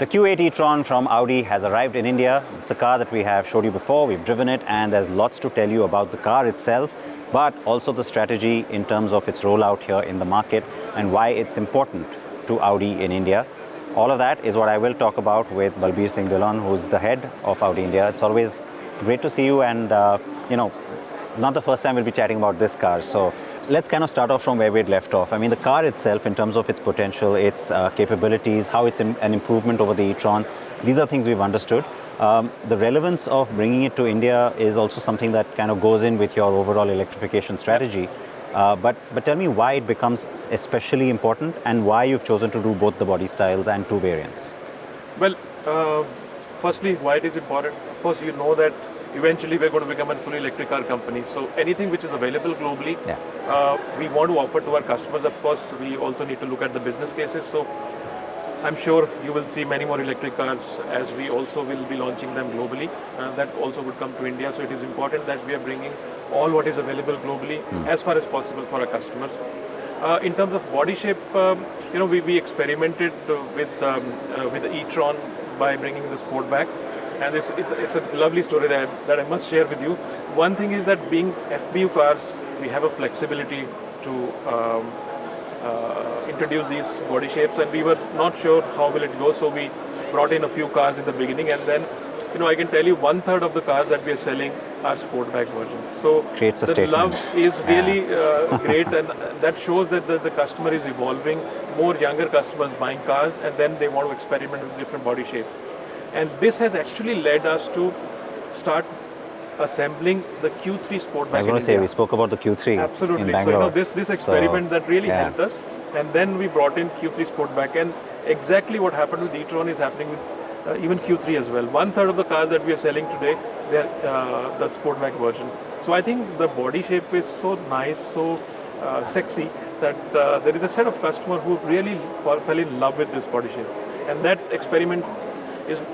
The Q8 e-tron from Audi has arrived in India. It's a car that we have showed you before, we've driven it, and there's lots to tell you about the car itself, but also the strategy in terms of its rollout here in the market and why it's important to Audi in India. All of that is what I will talk about with Balbir Singh Dhillon, who's the head of Audi India. It's always great to see you, and not the first time we'll be chatting about this car. So let's kind of start off from where we'd left off. I mean, the car itself, in terms of its potential, its capabilities, how it's an improvement over the e-tron, these are things we've understood. The relevance of bringing it to India is also something that kind of goes in with your overall electrification strategy. But tell me why it becomes especially important and why you've chosen to do both the body styles and two variants. Well, firstly, why it is important. Of course, you know that eventually we're going to become a fully electric car company. So anything which is available globally, we want to offer to our customers. Of course, we also need to look at the business cases. So I'm sure you will see many more electric cars as we also will be launching them globally. That also would come to India. So it is important that we are bringing all what is available globally as far as possible for our customers. In terms of body shape, we experimented with the e-tron by bringing the Sportback. And it's a lovely story that I must share with you. One thing is that being FBU cars, we have a flexibility to introduce these body shapes, and we were not sure how will it go, so we brought in a few cars in the beginning, and then I can tell you 1/3 of the cars that we are selling are Sportback versions. So creates a the statement. love is really great, and that shows that the customer is evolving. More younger customers buying cars, and then they want to experiment with different body shapes. And this has actually led us to start assembling the Q3 Sportback. I was going to say, we spoke about the Q3 Absolutely. in Bangalore. So this experiment that really helped us, and then we brought in Q3 Sportback, and exactly what happened with e-tron is happening with even Q3 as well. 1/3 of the cars that we are selling today, they're the Sportback version. So I think the body shape is so nice, so sexy, that there is a set of customers who really fell in love with this body shape. And that experiment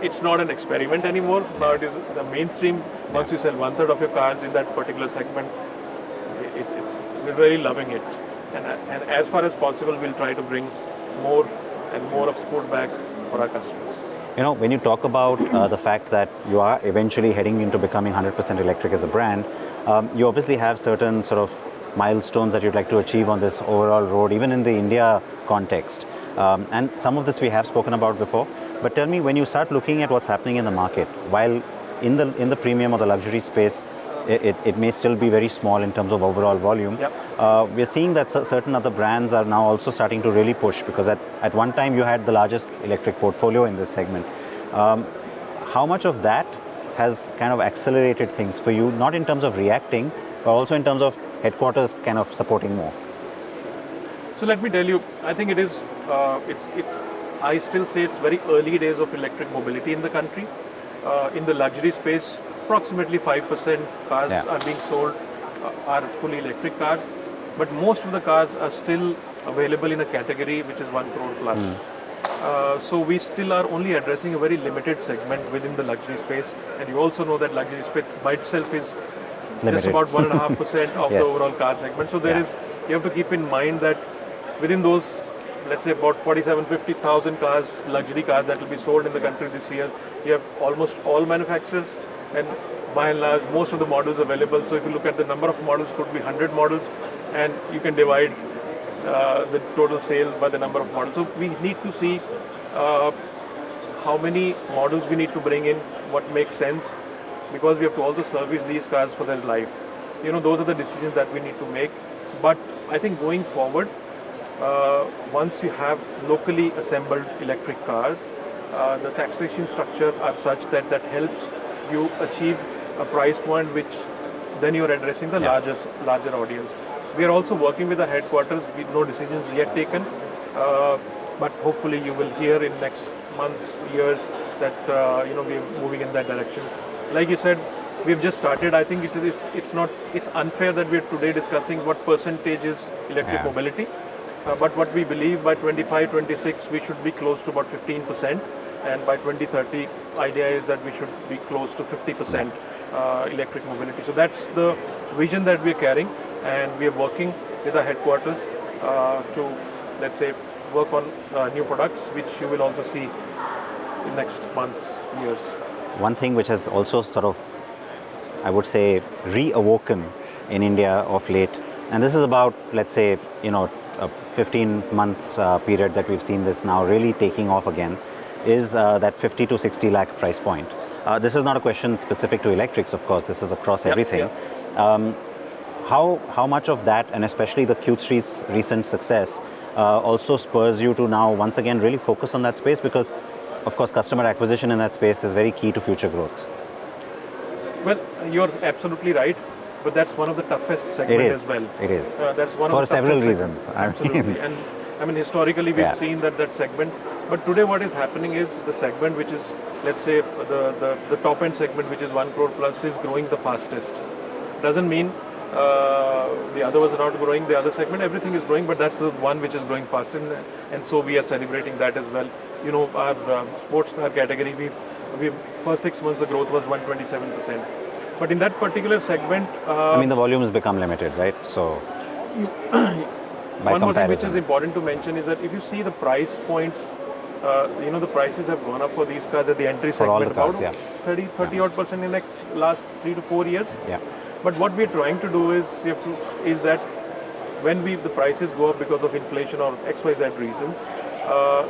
it's not an experiment anymore. Now it is the mainstream. Once you sell 1/3 of your cars in that particular segment, we're really loving it. And as far as possible, we'll try to bring more and more of Sportback for our customers. When you talk about the fact that you are eventually heading into becoming 100% electric as a brand, you obviously have certain sort of milestones that you'd like to achieve on this overall road, even in the India context. And some of this we have spoken about before. But tell me, when you start looking at what's happening in the market, while in the premium or the luxury space, it may still be very small in terms of overall volume. We're seeing that certain other brands are now also starting to really push, because at one time you had the largest electric portfolio in this segment. How much of that has kind of accelerated things for you, not in terms of reacting, but also in terms of headquarters kind of supporting more? So let me tell you, I think it is, I still say it's very early days of electric mobility in the country. In the luxury space, approximately 5% cars are being sold are fully electric cars, but most of the cars are still available in a category which is 1 crore plus. So we still are only addressing a very limited segment within the luxury space, and you also know that luxury space by itself is limited. Just about 1.5% of the overall car segment. So there is, you have to keep in mind that within those, let's say about 47,000-50,000 cars, luxury cars that will be sold in the country this year, you have almost all manufacturers, and by and large most of the models available. So if you look at the number of models, could be 100 models, and you can divide the total sale by the number of models. So we need to see how many models we need to bring in, what makes sense, because we have to also service these cars for their life. Those are the decisions that we need to make. But I think going forward, once you have locally assembled electric cars, the taxation structure are such that helps you achieve a price point which then you're addressing the larger audience. We are also working with the headquarters with no decisions yet taken, but hopefully you will hear in next months, years that we're moving in that direction. Like you said, we've just started. I think it's unfair that we're today discussing what percentage is electric mobility. But what we believe by 25, 26, we should be close to about 15%, and by 2030, idea is that we should be close to 50% electric mobility. So that's the vision that we're carrying, and we are working with our headquarters to, let's say, work on new products, which you will also see in next months, years. One thing which has also sort of, I would say, reawoken in India of late, and this is about, let's say, a 15 months period that we've seen this now really taking off again, is that 50 to 60 lakh price point. This is not a question specific to electrics, of course, this is across everything. How much of that, and especially the Q3's recent success, also spurs you to now once again really focus on that space, because of course customer acquisition in that space is very key to future growth? Well, you're absolutely right, but that's one of the toughest segments as well. It is. That's one for of the several toughest reasons. segments. Absolutely. And I mean, historically we've seen that segment, but today what is happening is the segment which is, let's say, the top end segment, which is 1 crore plus, is growing the fastest. Doesn't mean the other was not growing, the other segment, everything is growing, but that's the one which is growing faster, and so we are celebrating that as well. Our sports car category, we first 6 months the growth was 127%. But in that particular segment, I mean, the volumes become limited, right? So one more thing which is important to mention is that if you see the price points, the prices have gone up for these cars at the entry for segment all the cars, about 30 odd % in the last 3 to 4 years. Yeah. But what we're trying to do is that when the prices go up because of inflation or XYZ reasons,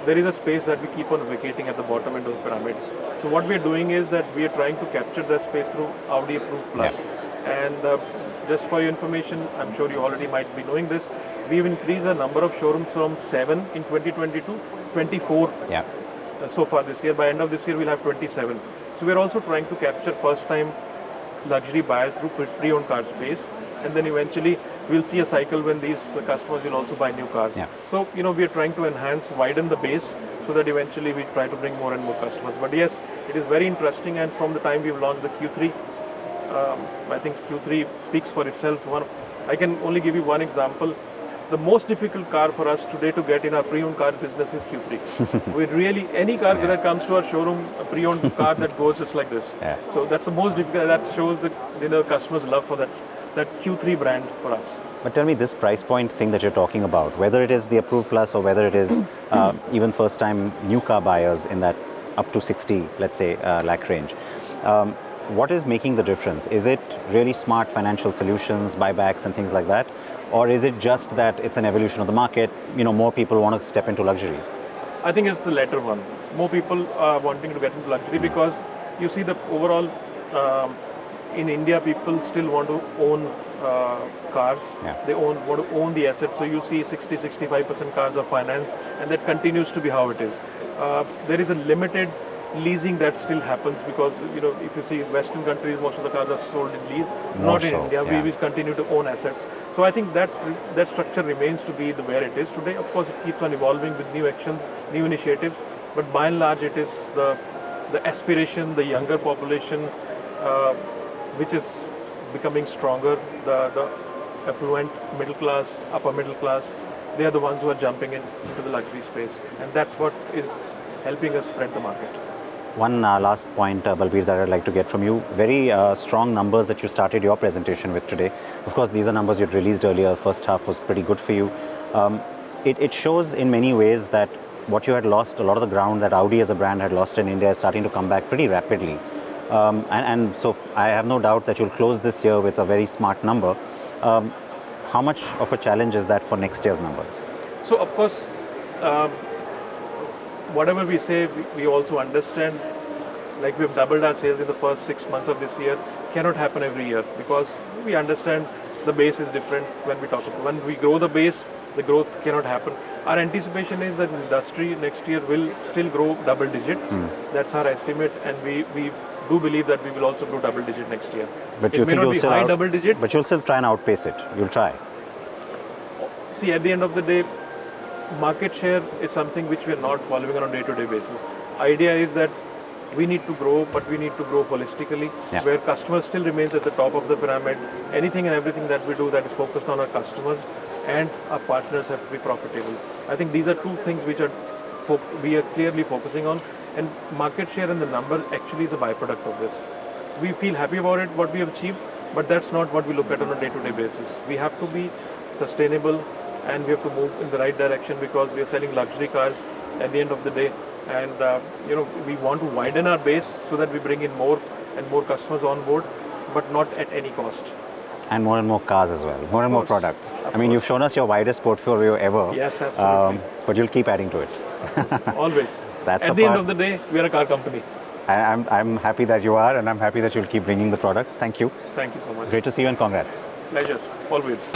there is a space that we keep on vacating at the bottom end of the pyramid. So what we're doing is that we are trying to capture that space through Audi Approved Plus. And just for your information, I'm sure you already might be knowing this, we've increased the number of showrooms from 7 in 2022 to 24 so far this year. By end of this year, we'll have 27. So we're also trying to capture first-time luxury buyers through pre-owned car space, and then eventually we'll see a cycle when these customers will also buy new cars. So we are trying to widen the base, so that eventually we try to bring more and more customers. But yes, it is very interesting, and from the time we've launched the Q3, I think Q3 speaks for itself. I can only give you one example. The most difficult car for us today to get in our pre-owned car business is Q3. We really, any car that comes to our showroom, a pre-owned car that goes just like this. So that's the most difficult. That shows the customers' love for that Q3 brand for us. But tell me, this price point thing that you're talking about, whether it is the Approved Plus or whether it is even first-time new car buyers in that up to 60, let's say, lakh range, what is making the difference? Is it really smart financial solutions, buybacks and things like that? Or is it just that it's an evolution of the market, more people want to step into luxury? I think it's the latter one. More people are wanting to get into luxury because you see the overall, in India, people still want to own cars. They want to own the assets. So you see 60-65% cars are financed, and that continues to be how it is. There is a limited leasing that still happens because, if you see Western countries, most of the cars are sold in lease. Not in India. We continue to own assets. So I think that structure remains to be where it is today. Of course, it keeps on evolving with new actions, new initiatives. But by and large, it is the aspiration, the younger population, which is becoming stronger. The affluent middle class, upper middle class, they are the ones who are jumping into the luxury space, and that's what is helping us spread the market. One last point, Balbir, that I'd like to get from you. Very strong numbers that you started your presentation with today. Of course, these are numbers you'd released earlier. First half was pretty good for you. It shows in many ways that what you had lost, a lot of the ground that Audi as a brand had lost in India, is starting to come back pretty rapidly. And so I have no doubt that you'll close this year with a very smart number. How much of a challenge is that for next year's numbers? So, of course, whatever we say, we also understand, like we've doubled our sales in the first 6 months of this year, cannot happen every year because we understand the base is different when we talk about. When we grow the base, the growth cannot happen. Our anticipation is that industry next year will still grow double digit. That's our estimate, and we do believe that we will also grow double digit next year. But it may not be high double digit. But you'll still try and outpace it. You'll try. See, at the end of the day, market share is something which we are not following on a day-to-day basis. Idea is that we need to grow, but we need to grow holistically, where customers still remains at the top of the pyramid. Anything and everything that we do that is focused on our customers and our partners have to be profitable. I think these are two things which we are clearly focusing on, and market share and the number actually is a byproduct of this. We feel happy about it, what we have achieved, but that's not what we look at on a day-to-day basis. We have to be sustainable, and we have to move in the right direction because we are selling luxury cars. At the end of the day, and we want to widen our base so that we bring in more and more customers on board, but not at any cost. And more cars as well, more and more products. I mean, course. you've shown us your widest portfolio ever. Yes, absolutely. But you'll keep adding to it. Always. That's At the end of the day, we are a car company. I'm happy that you are, and I'm happy that you'll keep bringing the products. Thank you. Thank you so much. Great to see you, and congrats. Pleasure. Always.